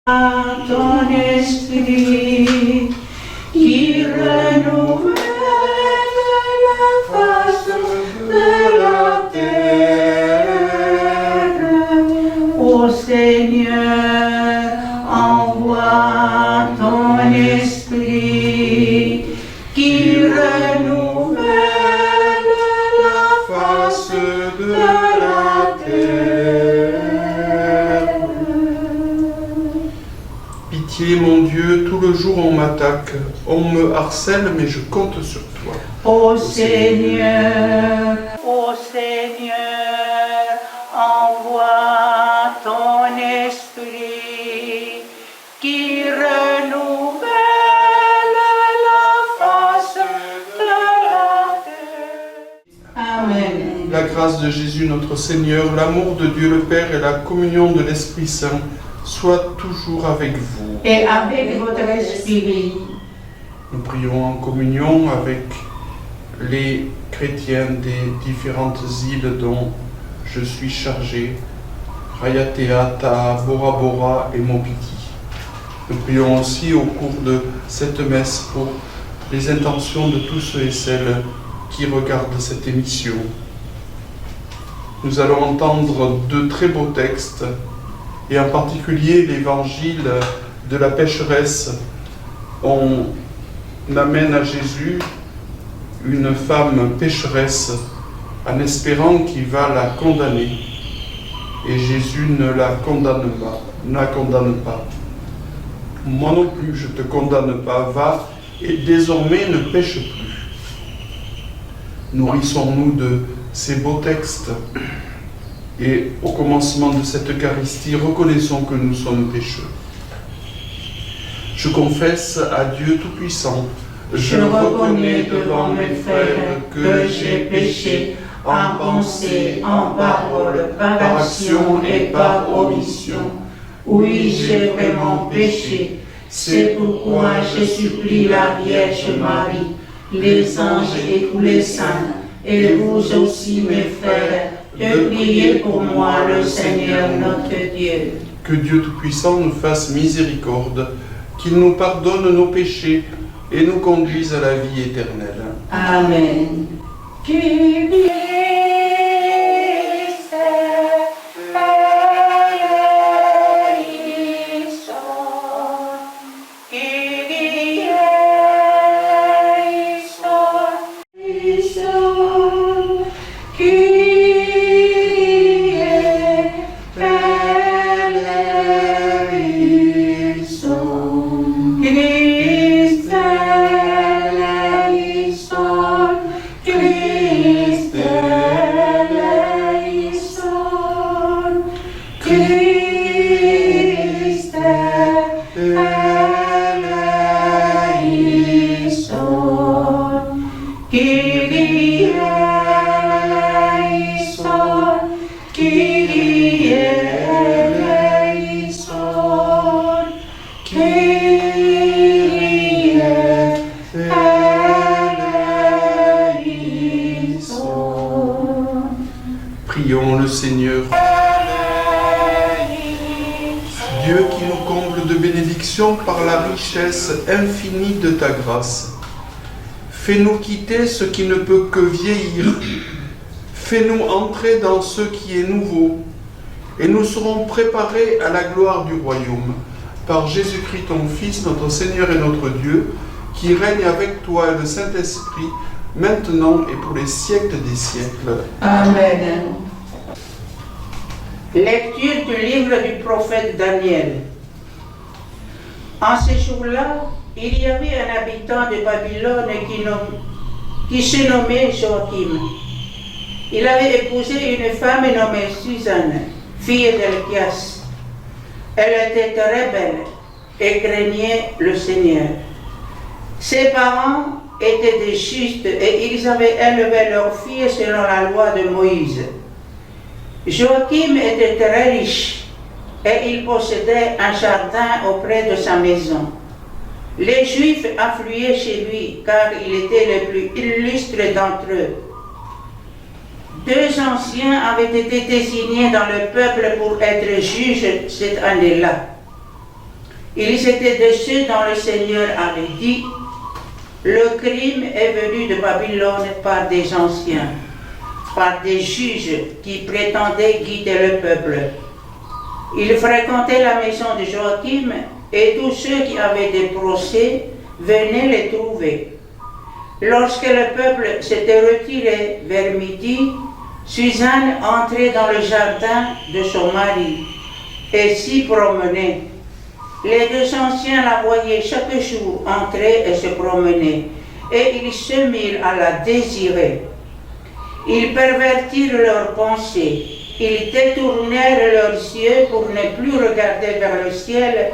ton esprit qui renouvelle la face de la terre. Ô Seigneur, envoie ton esprit qui renouvelle la face de la terre. Pitié, mon Dieu, tout le jour on m'attaque, on me harcèle, mais je compte sur toi. Ô Seigneur, envoie ton esprit qui renouvelle la face de la terre. Amen. La grâce de Jésus notre Seigneur, l'amour de Dieu le Père et la communion de l'Esprit Saint soient toujours avec vous. Et avec votre esprit. Nous prions en communion avec les chrétiens des différentes îles dont je suis chargé, Rayatea, Taha, Bora Bora et Mopiti. Nous prions aussi au cours de cette messe pour les intentions de tous ceux et celles qui regardent cette émission. Nous allons entendre de très beaux textes, et en particulier l'évangile de la pécheresse. On amène à Jésus une femme pécheresse en espérant qu'il va la condamner. Et Jésus ne la condamne pas. Moi non plus, je ne te condamne pas. Va et désormais ne pêche plus. Nourrissons-nous de ces beaux textes. Et au commencement de cette Eucharistie, reconnaissons que nous sommes pécheurs. Je confesse à Dieu Tout-Puissant, je reconnais devant mes frères que j'ai péché en pensée, en parole, par action et par omission. Oui, j'ai vraiment péché. C'est pourquoi je supplie la Vierge Marie, les anges et tous les saints, et vous aussi mes frères, de prier pour moi le Seigneur notre Dieu. Que Dieu Tout-Puissant nous fasse miséricorde, qu'il nous pardonne nos péchés et nous conduise à la vie éternelle. Amen. Prions le Seigneur. Dieu qui nous comble de bénédictions par la richesse infinie de ta grâce, fais-nous quitter ce qui ne peut que vieillir, fais-nous entrer dans ce qui est nouveau, et nous serons préparés à la gloire du royaume, par Jésus-Christ ton Fils, notre Seigneur et notre Dieu, qui règne avec toi et le Saint-Esprit, maintenant et pour les siècles des siècles. Amen. Lecture du livre du prophète Daniel. En ce jour-là, il y avait un habitant de Babylone qui se nommait Joachim. Il avait épousé une femme nommée Suzanne, fille d'Elchias. Elle était très belle et craignait le Seigneur. Ses parents étaient des justes et ils avaient élevé leur fille selon la loi de Moïse. Joachim était très riche et il possédait un jardin auprès de sa maison. Les Juifs affluaient chez lui car il était le plus illustre d'entre eux. 2 anciens avaient été désignés dans le peuple pour être juges cette année-là. Ils étaient de ceux dont le Seigneur avait dit: le crime est venu de Babylone par des anciens, par des juges qui prétendaient guider le peuple. Ils fréquentaient la maison de Joachim et tous ceux qui avaient des procès venaient les trouver. Lorsque le peuple s'était retiré vers midi, Suzanne entrait dans le jardin de son mari et s'y promenait. Les deux anciens la voyaient chaque jour entrer et se promener, et ils se mirent à la désirer. Ils pervertirent leurs pensées, ils détournèrent leurs yeux pour ne plus regarder vers le ciel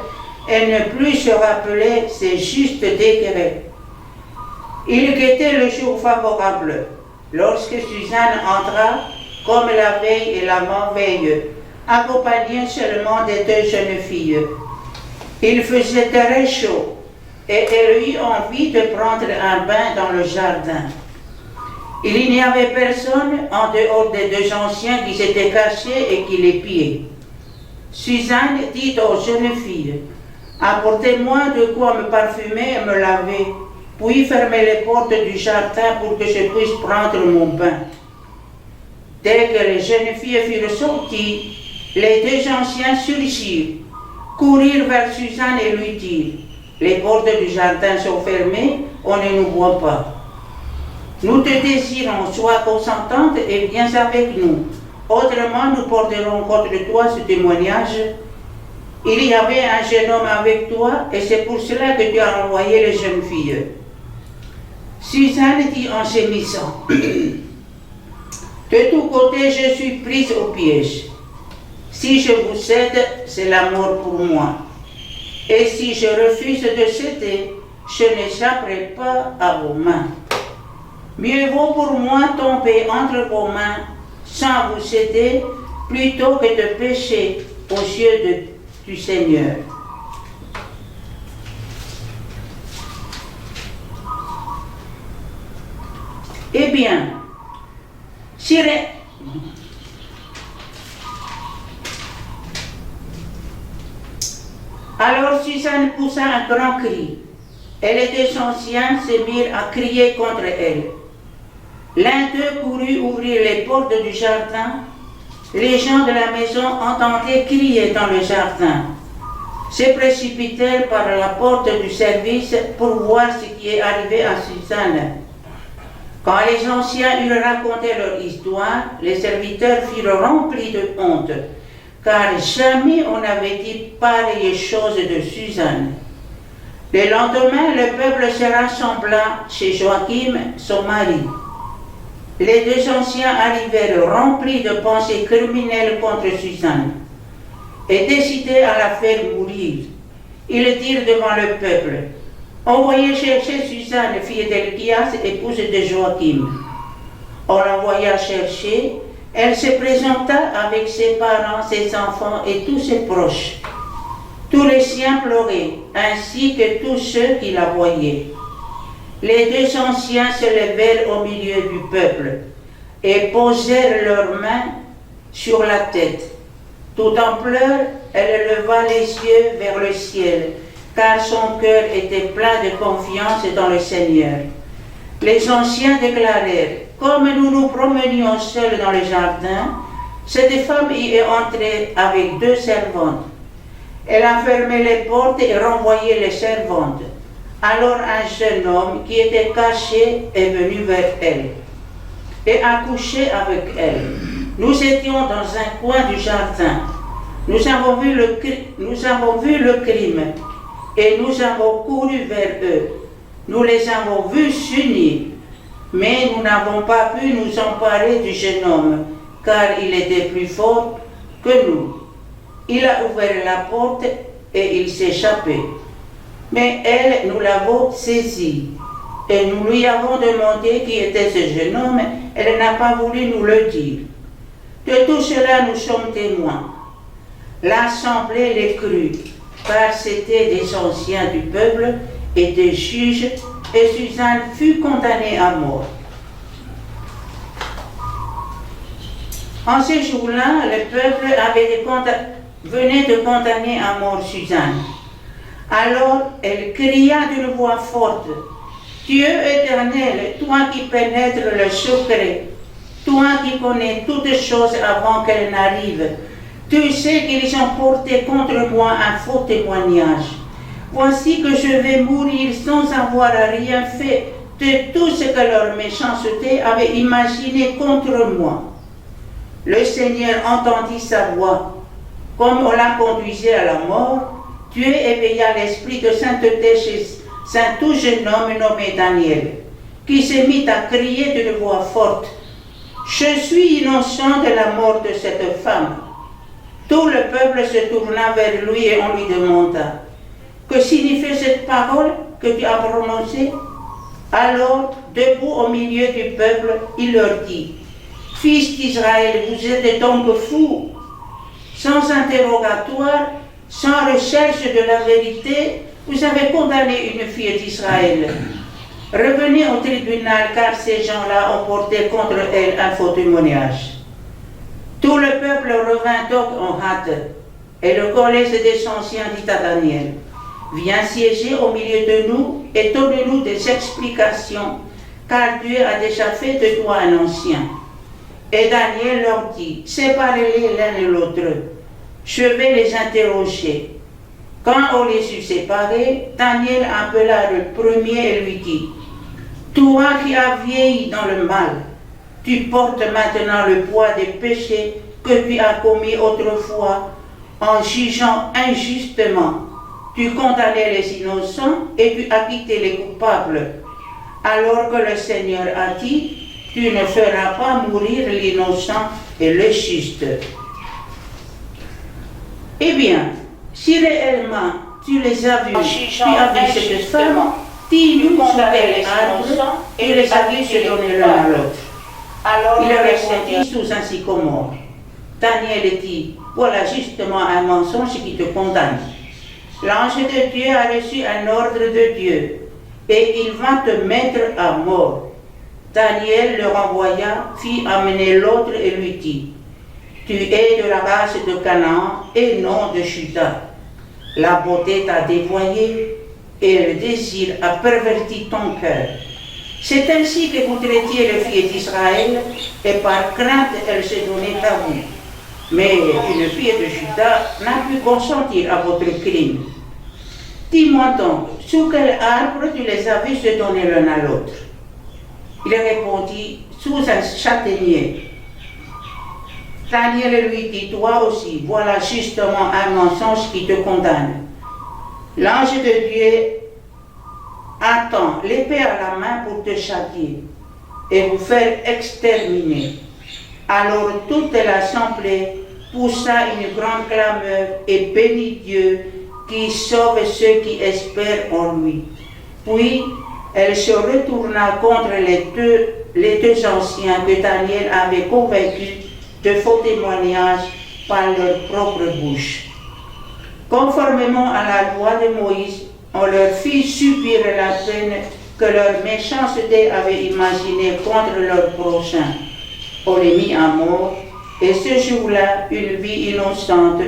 et ne plus se rappeler ses justes décrets. Ils guettaient le jour favorable, lorsque Suzanne entra, comme la veille et la veille, accompagnée seulement des deux jeunes filles. Il faisait très chaud et elle eut envie de prendre un bain dans le jardin. Il n'y avait personne en dehors des deux anciens qui s'étaient cachés et qui l'épiaient. Suzanne dit aux jeunes filles: apportez-moi de quoi me parfumer et me laver, puis fermez les portes du jardin pour que je puisse prendre mon bain. Dès que les jeunes filles furent sorties, les deux anciens surgirent, courirent vers Suzanne et lui dirent: les portes du jardin sont fermées, on ne nous voit pas. Nous te désirons, sois consentante et viens avec nous. Autrement, nous porterons contre toi ce témoignage. Il y avait un jeune homme avec toi et c'est pour cela que tu as envoyé les jeunes filles. Suzanne dit en gémissant: de tous côtés, je suis prise au piège. Si je vous cède, c'est la mort pour moi. Et si je refuse de céder, je n'échapperai pas à vos mains. Mieux vaut pour moi tomber entre vos mains sans vous céder, plutôt que de pécher aux yeux du Seigneur. Eh bien, alors Suzanne poussa un grand cri, et les deux anciens se mirent à crier contre elle. L'un d'eux courut ouvrir les portes du jardin. Les gens de la maison entendaient crier dans le jardin. Se précipitèrent par la porte du service pour voir ce qui est arrivé à Suzanne. Quand les anciens eurent raconté leur histoire, les serviteurs furent remplis de honte, car jamais on n'avait dit pareille chose de Suzanne. Le lendemain, le peuple se rassembla chez Joachim, son mari. Les deux anciens arrivèrent remplis de pensées criminelles contre Suzanne et décidés à la faire mourir. Ils dirent devant le peuple: envoyez chercher Suzanne, fille d'Elchias, épouse de Joachim. On l'envoya chercher. Elle se présenta avec ses parents, ses enfants et tous ses proches. Tous les siens pleuraient, ainsi que tous ceux qui la voyaient. Les deux anciens se levèrent au milieu du peuple et posèrent leurs mains sur la tête. Tout en pleurs, elle leva les yeux vers le ciel, car son cœur était plein de confiance dans le Seigneur. Les anciens déclarèrent: comme nous nous promenions seuls dans le jardin, cette femme y est entrée avec deux servantes. Elle a fermé les portes et renvoyé les servantes. Alors un jeune homme qui était caché est venu vers elle et a couché avec elle. Nous étions dans un coin du jardin. Nous avons vu le crime et nous avons couru vers eux. Nous les avons vus s'unir, mais nous n'avons pas pu nous emparer du jeune homme, car il était plus fort que nous. Il a ouvert la porte et il s'est échappé. Mais elle, nous l'avons saisie et nous lui avons demandé qui était ce jeune homme. Elle n'a pas voulu nous le dire. De tout cela, nous sommes témoins. L'assemblée les crut, car c'étaient des anciens du peuple et des juges, et Suzanne fut condamnée à mort. En ce jour-là, le peuple venait de condamner à mort Suzanne. Alors elle cria d'une voix forte, Dieu éternel, toi qui pénètres le secret, toi qui connais toutes choses avant qu'elles n'arrivent, tu sais qu'ils ont porté contre moi un faux témoignage. Voici que je vais mourir sans avoir rien fait de tout ce que leur méchanceté avait imaginé contre moi. Le Seigneur entendit sa voix. Comme on la conduisait à la mort, Dieu éveilla l'esprit de sainteté chez un tout jeune homme nommé Daniel, qui se mit à crier d'une voix forte, « Je suis innocent de la mort de cette femme. » Tout le peuple se tourna vers lui et on lui demanda, « Que signifie cette parole que tu as prononcée ?» Alors, debout au milieu du peuple, il leur dit, « Fils d'Israël, vous êtes donc fous. Sans interrogatoire, sans recherche de la vérité, vous avez condamné une fille d'Israël. Revenez au tribunal car ces gens-là ont porté contre elle un faux témoignage. » Tout le peuple revint donc en hâte, et le collège des anciens dit à Daniel, « Viens siéger au milieu de nous et donne-nous des explications, car Dieu a déjà fait de toi un ancien. » Et Daniel leur dit, « Séparez-les l'un et l'autre, je vais les interroger. » Quand on les eut séparés, Daniel appela le premier et lui dit, « Toi qui as vieilli dans le mal, tu portes maintenant le poids des péchés que tu as commis autrefois en jugeant injustement. Tu condamnais les innocents et tu acquittais les coupables. Alors que le Seigneur a dit, tu ne feras pas mourir l'innocent et le juste. » Eh bien, si réellement tu les as vus, tu as vu cette femme, dis-nous sous quel arbre et les as vus se donner l'un à l'autre. Alors il répondit sous un sycomore. Daniel dit, voilà justement un mensonge qui te condamne. L'ange de Dieu a reçu un ordre de Dieu et il va te mettre à mort. Daniel le renvoya, fit amener l'autre et lui dit, tu es de la race de Canaan et non de Juda. La beauté t'a dévoyé et le désir a perverti ton cœur. C'est ainsi que vous traitiez les filles d'Israël et par crainte elles se donnaient à vous. Mais une fille de Juda n'a pu consentir à votre crime. Dis-moi donc, sous quel arbre tu les as vus se donner l'un à l'autre? Il répondit, sous un châtaignier. Daniel lui dit, toi aussi, voilà justement un mensonge qui te condamne. L'ange de Dieu attend l'épée à la main pour te châtier et vous faire exterminer. Alors toute l'assemblée poussa une grande clameur et bénit Dieu qui sauve ceux qui espèrent en lui. Puis elle se retourna contre les deux anciens que Daniel avait convaincus de faux témoignages par leur propre bouche. Conformément à la loi de Moïse, on leur fit subir la peine que leur méchanceté avait imaginée contre leur prochain. On les mit à mort, et ce jour-là, une vie innocente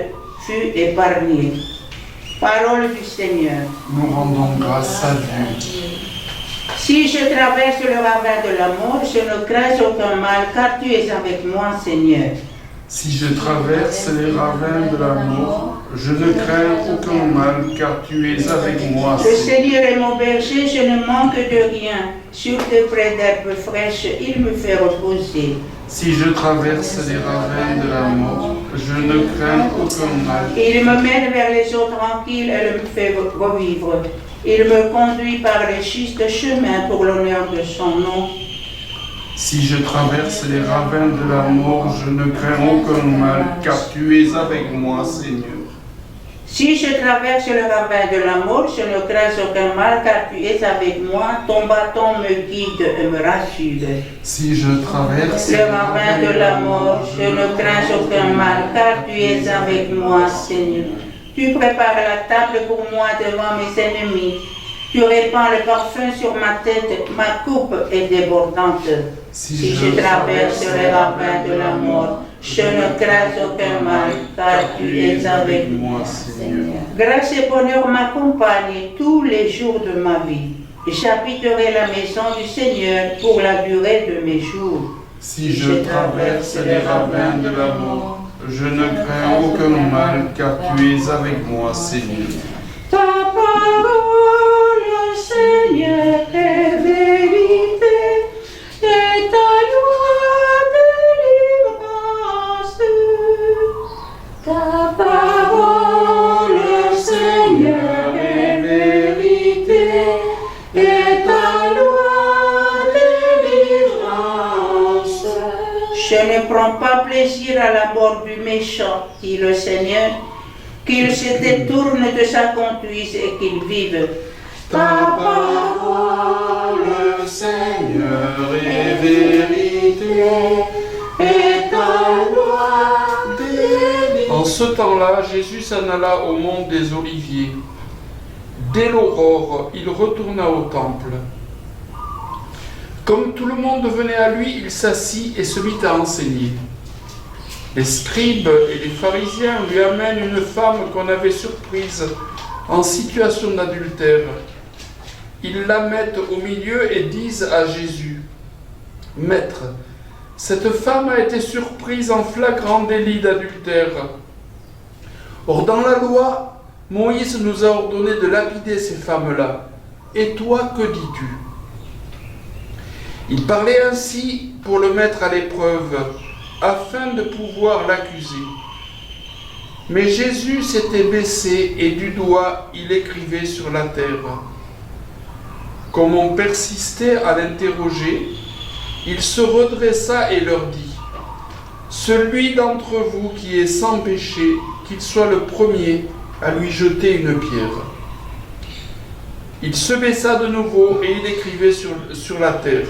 fut épargnée. Parole du Seigneur. Nous rendons grâce à Dieu. Si je traverse le ravin de la mort, je ne crains aucun mal, car tu es avec moi, Seigneur. Si je traverse les ravins de la mort, je ne crains aucun mal, car tu es avec moi. Le Seigneur est mon berger, je ne manque de rien. Sur des prés d'herbes fraîches, il me fait reposer. Si je traverse les ravins de la mort, je ne crains aucun mal. Il me mène vers les eaux tranquilles et me fait revivre. Il me conduit par les justes chemins pour l'honneur de son nom. Si je traverse les ravins de la mort, je ne crains aucun mal, car tu es avec moi, Seigneur. Si je traverse le ravin de la mort, je ne crains aucun mal, car tu es avec moi, ton bâton me guide et me rassure. Si je traverse le ravin de la mort, je ne crains aucun mal, car tu es avec moi, Seigneur. Tu prépares la table pour moi devant mes ennemis. Tu répands le parfum sur ma tête, ma coupe est débordante. Si je traverse les ravins de la mort, Je ne crains aucun mal, car tu es avec moi, Seigneur. Grâce et bonheur m'accompagnent tous les jours de ma vie. J'habiterai la maison du Seigneur pour la durée de mes jours. Si je traverse les ravins de la mort, je ne crains aucun mal, car tu es avec moi, Seigneur. Ta parole, Seigneur, est vérité, et ta loi délivrance. Ta parole, Seigneur, est vérité, et ta loi délivrance. Je ne prends pas plaisir à la mort du méchant, dit le Seigneur, qu'il se détourne de sa conduite et qu'il vive. Ta parole, Seigneur, est vérité, et ta loi délivrance. En ce temps-là, Jésus s'en alla au mont des Oliviers. Dès l'aurore, il retourna au temple. Comme tout le monde venait à lui, il s'assit et se mit à enseigner. Les scribes et les pharisiens lui amènent une femme qu'on avait surprise en situation d'adultère. Ils la mettent au milieu et disent à Jésus: « Maître, cette femme a été surprise en flagrant délit d'adultère. Or dans la loi, Moïse nous a ordonné de lapider ces femmes-là. Et toi, que dis-tu » Il parlait ainsi pour le mettre à l'épreuve, afin de pouvoir l'accuser. Mais Jésus s'était baissé et du doigt il écrivait sur la terre. Comme on persistait à l'interroger, il se redressa et leur dit: « Celui d'entre vous qui est sans péché, qu'il soit le premier à lui jeter une pierre. » Il se baissa de nouveau et il écrivait sur la terre.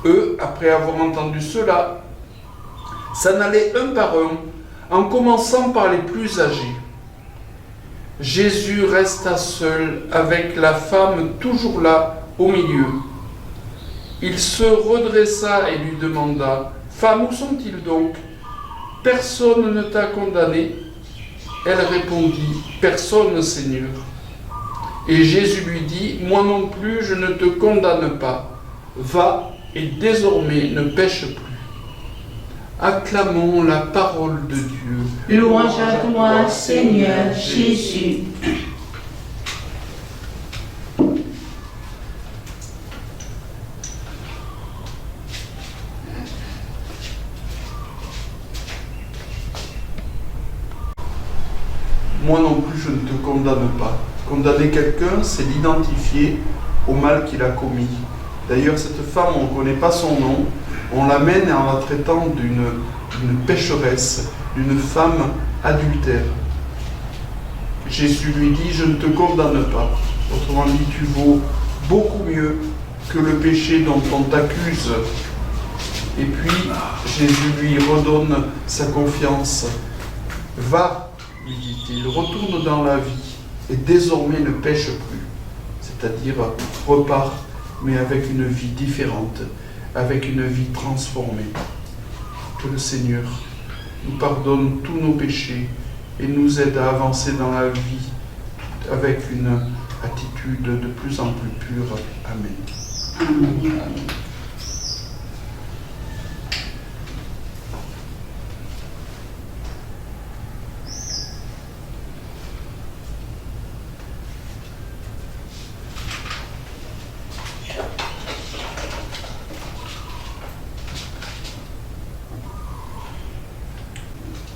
Eux, après avoir entendu cela, s'en allaient un par un, en commençant par les plus âgés. Jésus resta seul avec la femme toujours là au milieu. Il se redressa et lui demanda: « Femme, où sont-ils donc? Personne ne t'a condamné ?» Elle répondit: « Personne, Seigneur. » Et Jésus lui dit: « Moi non plus, je ne te condamne pas. Va et désormais ne pêche plus. » Acclamons la parole de Dieu. Louange à toi, Seigneur Jésus. Moi non plus, je ne te condamne pas. Condamner quelqu'un, c'est l'identifier au mal qu'il a commis. D'ailleurs, cette femme, on ne connaît pas son nom. On l'amène en la traitant d'une pécheresse, d'une femme adultère. Jésus lui dit: « Je ne te condamne pas. » Autrement dit, tu vaux beaucoup mieux que le péché dont on t'accuse. Et puis, Jésus lui redonne sa confiance. « Va, lui dit-il, retourne dans la vie et désormais ne pêche plus. » C'est-à-dire, repars, mais avec une vie différente, avec une vie transformée. Que le Seigneur nous pardonne tous nos péchés et nous aide à avancer dans la vie avec une attitude de plus en plus pure. Amen. Amen.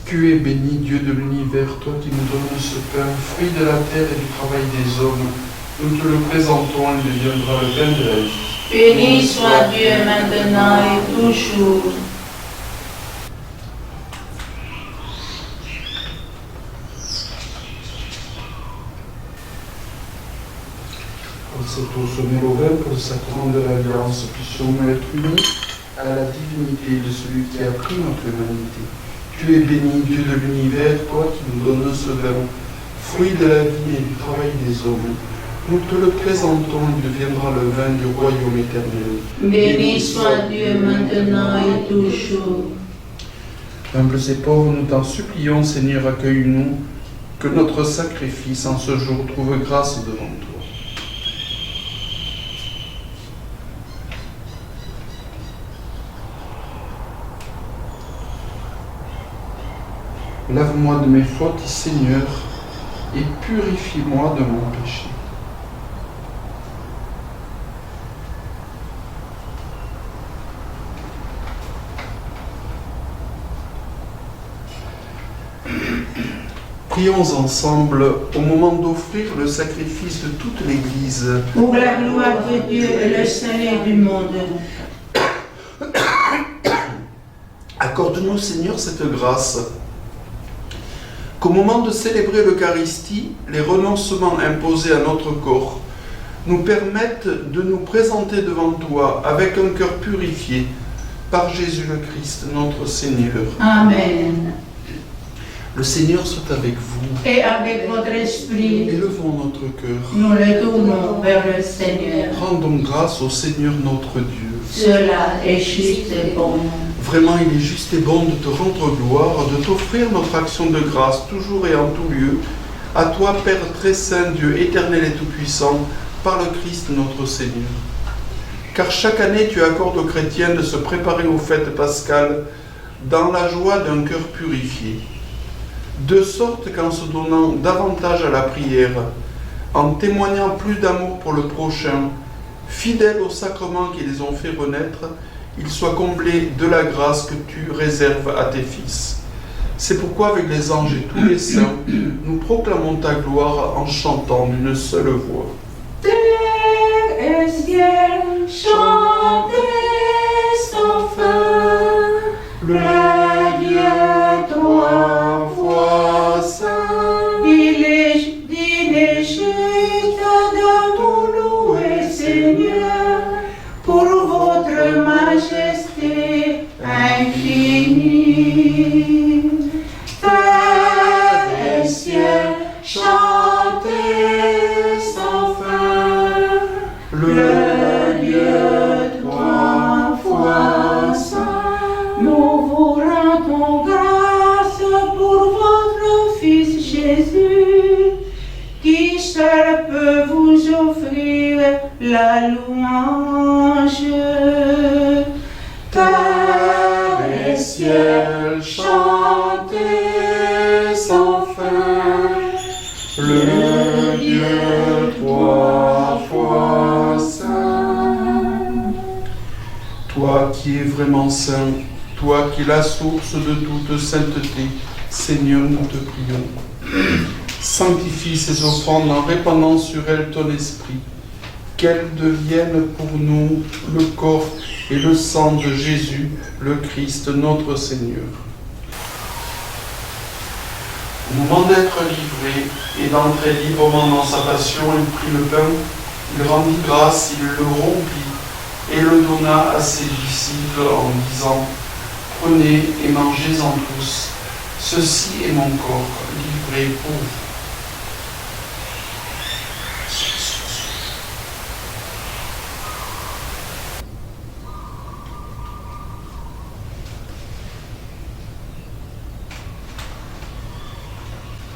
Tu es béni, Dieu de l'univers, toi qui nous donnes ce pain, fruit de la terre et du travail des hommes. Nous te le présentons, il deviendra le pain de la vie. Béni soit Dieu maintenant et toujours. Pour cette eau sommet au vin, pour le sacrement de l'Alliance, puissions-nous être unis à la divinité de celui qui a pris notre humanité. Tu es béni, Dieu de l'univers, toi qui nous donnes ce vin, fruit de la vie et du travail des hommes. Nous te le présentons, il deviendra le vin du royaume éternel. Béni soit Dieu maintenant et toujours. Humbles et pauvres, nous t'en supplions, Seigneur, accueille-nous, que notre sacrifice en ce jour trouve grâce devant toi. Lave-moi de mes fautes, Seigneur, et purifie-moi de mon péché. Prions ensemble au moment d'offrir le sacrifice de toute l'Église. Pour la gloire de Dieu et le salut du monde. Accorde-nous, Seigneur, cette grâce, qu'au moment de célébrer l'Eucharistie, les renoncements imposés à notre corps nous permettent de nous présenter devant toi avec un cœur purifié par Jésus le Christ, notre Seigneur. Amen. Le Seigneur soit avec vous. Et avec votre esprit, Élevons notre cœur. nous le tournons vers le Seigneur. Rendons grâce au Seigneur notre Dieu. Cela est juste et bon. Vraiment, il est juste et bon de te rendre gloire, de t'offrir notre action de grâce, toujours et en tout lieu, à toi, Père très saint, Dieu éternel et tout-puissant, par le Christ notre Seigneur. Car chaque année, tu accordes aux chrétiens de se préparer aux fêtes pascales dans la joie d'un cœur purifié. De sorte qu'en se donnant davantage à la prière, en témoignant plus d'amour pour le prochain, fidèles aux sacrements qui les ont fait renaître, ils soient comblés de la grâce que tu réserves à tes fils. C'est pourquoi avec les anges et tous les saints, nous proclamons ta gloire en chantant d'une seule voix. Terre et ciel, chantez sans fin, le Dieu trois fois saint. Il est juste de vous louer, Seigneur, pour votre majesté infinie. Terre et ciel, chantez sans fin, le Dieu trois fois saint. Nous vous rendons grâce pour votre Fils Jésus, qui seul peut vous offrir la louange. Terre et ciel, chantez sans fin, le Dieu trois fois saint. Toi qui es vraiment saint, toi qui es la source de toute sainteté, Seigneur, nous te prions. Sanctifie ces offrandes en répandant sur elles ton esprit, qu'elles deviennent pour nous le corps et le sang de Jésus, le Christ, notre Seigneur. Au moment d'être livré et d'entrer librement dans sa passion, il prit le pain, il rendit grâce, il le rompit et le donna à ses disciples en disant « Prenez et mangez-en tous, ceci est mon corps livré pour vous. »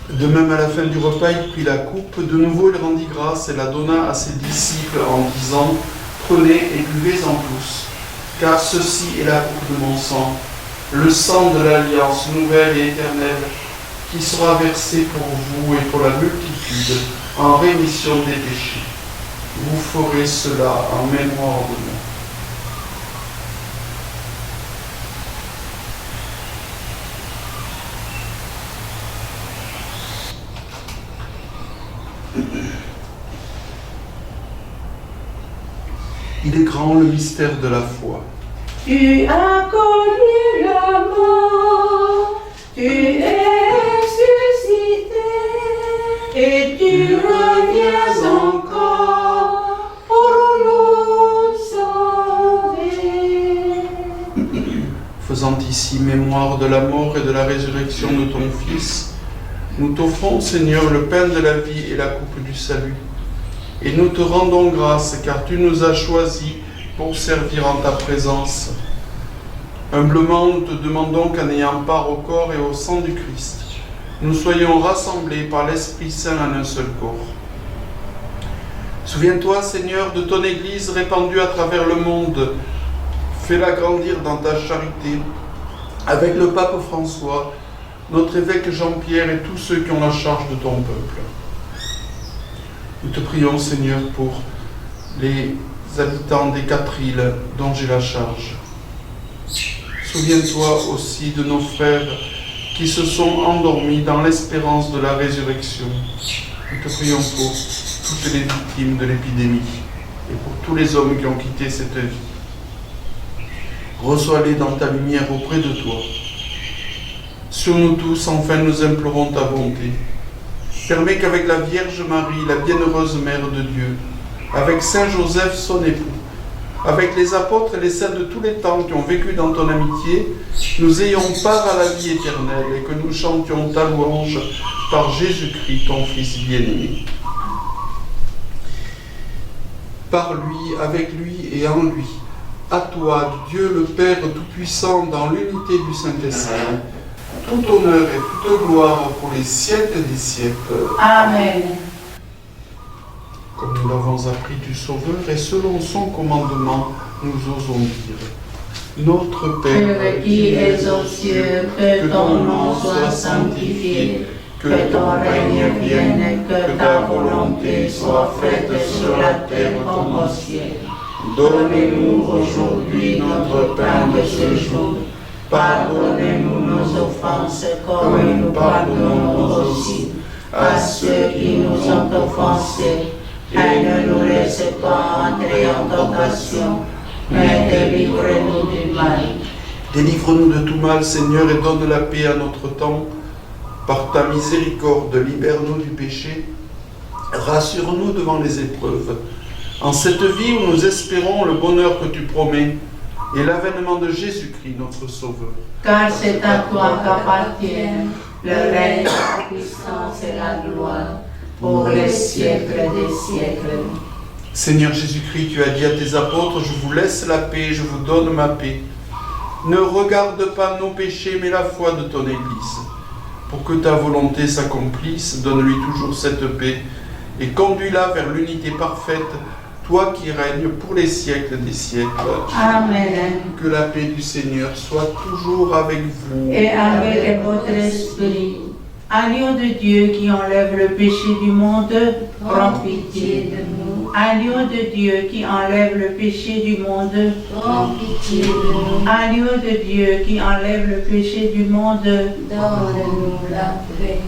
De même, à la fin du repas, il prit la coupe. De nouveau, il rendit grâce et la donna à ses disciples en disant « Prenez et buvez-en tous, car ceci est la coupe de mon sang, le sang de l'alliance nouvelle et éternelle, qui sera versé pour vous et pour la multitude en rémission des péchés. Vous ferez cela en mémoire de moi. » Il est grand le mystère de la foi. Tu as connu la mort, tu es ressuscité, et tu reviens encore pour nous sauver. Faisant ici mémoire de la mort et de la résurrection de ton Fils, nous t'offrons, Seigneur, le pain de la vie et la coupe du salut. Et nous te rendons grâce, car tu nous as choisis pour servir en ta présence. Humblement, nous te demandons qu'en ayant part au corps et au sang du Christ, nous soyons rassemblés par l'Esprit Saint en un seul corps. Souviens-toi, Seigneur, de ton Église répandue à travers le monde. Fais-la grandir dans ta charité, avec le pape François, notre évêque Jean-Pierre et tous ceux qui ont la charge de ton peuple. Nous te prions, Seigneur, pour les habitants des 4 îles dont j'ai la charge. Souviens-toi aussi de nos frères qui se sont endormis dans l'espérance de la résurrection. Nous te prions pour toutes les victimes de l'épidémie et pour tous les hommes qui ont quitté cette vie. Reçois-les dans ta lumière auprès de toi. Sur nous tous, enfin, nous implorons ta bonté. Permets qu'avec la Vierge Marie, la bienheureuse Mère de Dieu, avec Saint Joseph, son époux, avec les apôtres et les saints de tous les temps qui ont vécu dans ton amitié, nous ayons part à la vie éternelle et que nous chantions ta louange par Jésus-Christ, ton Fils bien-aimé. Par lui, avec lui et en lui, à toi, Dieu le Père Tout-Puissant, dans l'unité du Saint-Esprit, tout honneur et toute gloire pour les siècles des siècles. Amen. Comme nous l'avons appris du Sauveur et selon son commandement, nous osons dire: Notre Père qui es aux cieux, que ton nom soit sanctifié, que ton règne vienne, que ta volonté soit faite sur la terre comme au ciel. Donne-nous aujourd'hui notre pain de ce jour. Pardonnez-nous nos offenses comme nous pardonnons aussi à ceux qui nous ont offensés. Et ne nous laisse pas entrer en tentation, mais délivre-nous du mal. Délivre-nous de tout mal, Seigneur, et donne la paix à notre temps. Par ta miséricorde, libère-nous du péché. Rassure-nous devant les épreuves. En cette vie où nous espérons le bonheur que tu promets et l'avènement de Jésus-Christ, notre Sauveur. Car c'est à toi qu'appartiennent le règne, la puissance et la gloire, pour les siècles des siècles. Seigneur Jésus-Christ, tu as dit à tes apôtres: je vous laisse la paix, je vous donne ma paix. Ne regarde pas nos péchés, mais la foi de ton Église. Pour que ta volonté s'accomplisse, donne-lui toujours cette paix et conduis-la vers l'unité parfaite, toi qui règnes pour les siècles des siècles. Amen. Que la paix du Seigneur soit toujours avec vous. Et avec votre esprit. Agneau de Dieu qui enlève le péché du monde, prends pitié de nous. Agneau de Dieu qui enlève le péché du monde, prends pitié de nous. Agneau de Dieu qui enlève le péché du monde, donne-nous la paix.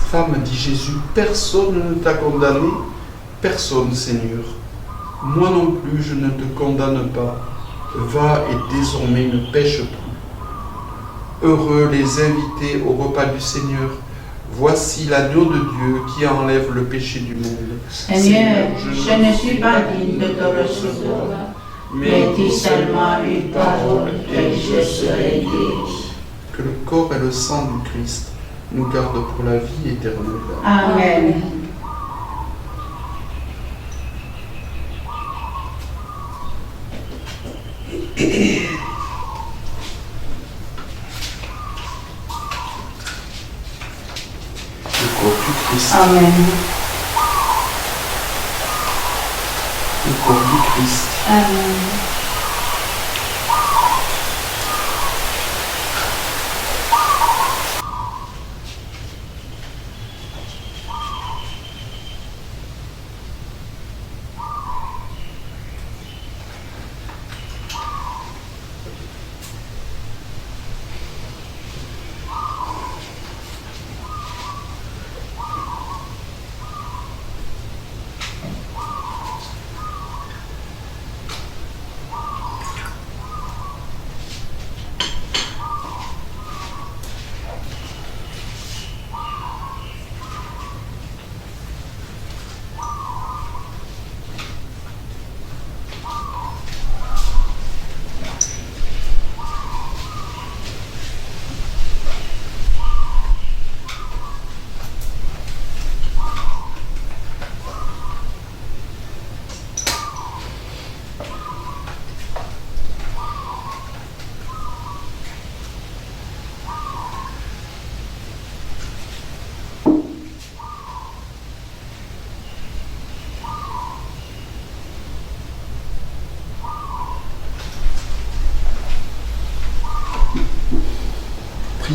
Femme, dit Jésus, personne ne t'a condamné, personne, Seigneur. Moi non plus, je ne te condamne pas. Va et désormais ne pêche plus. Heureux les invités au repas du Seigneur. Voici l'agneau de Dieu qui enlève le péché du monde. Seigneur, je ne suis pas digne de te recevoir, mais dis seulement une parole et je serai guéri. Que le corps et le sang du Christ nous gardent pour la vie éternelle. Amen. Le corps du Christ. Amen. Le corps du Christ. Amen.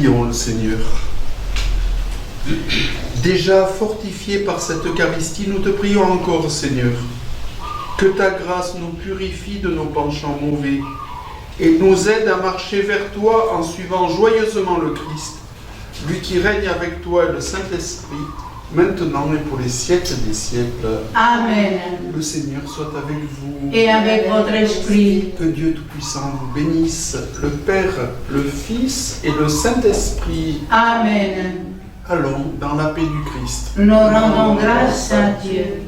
Prions le Seigneur. Déjà fortifiés par cette Eucharistie, nous te prions encore, Seigneur, que ta grâce nous purifie de nos penchants mauvais et nous aide à marcher vers toi en suivant joyeusement le Christ, lui qui règne avec toi et le Saint-Esprit, maintenant et pour les siècles des siècles. Amen. Le Seigneur soit avec vous. Et avec votre esprit. Que Dieu Tout-Puissant vous bénisse, le Père, le Fils et le Saint-Esprit. Amen. Allons dans la paix du Christ. Nous rendons grâce à Dieu.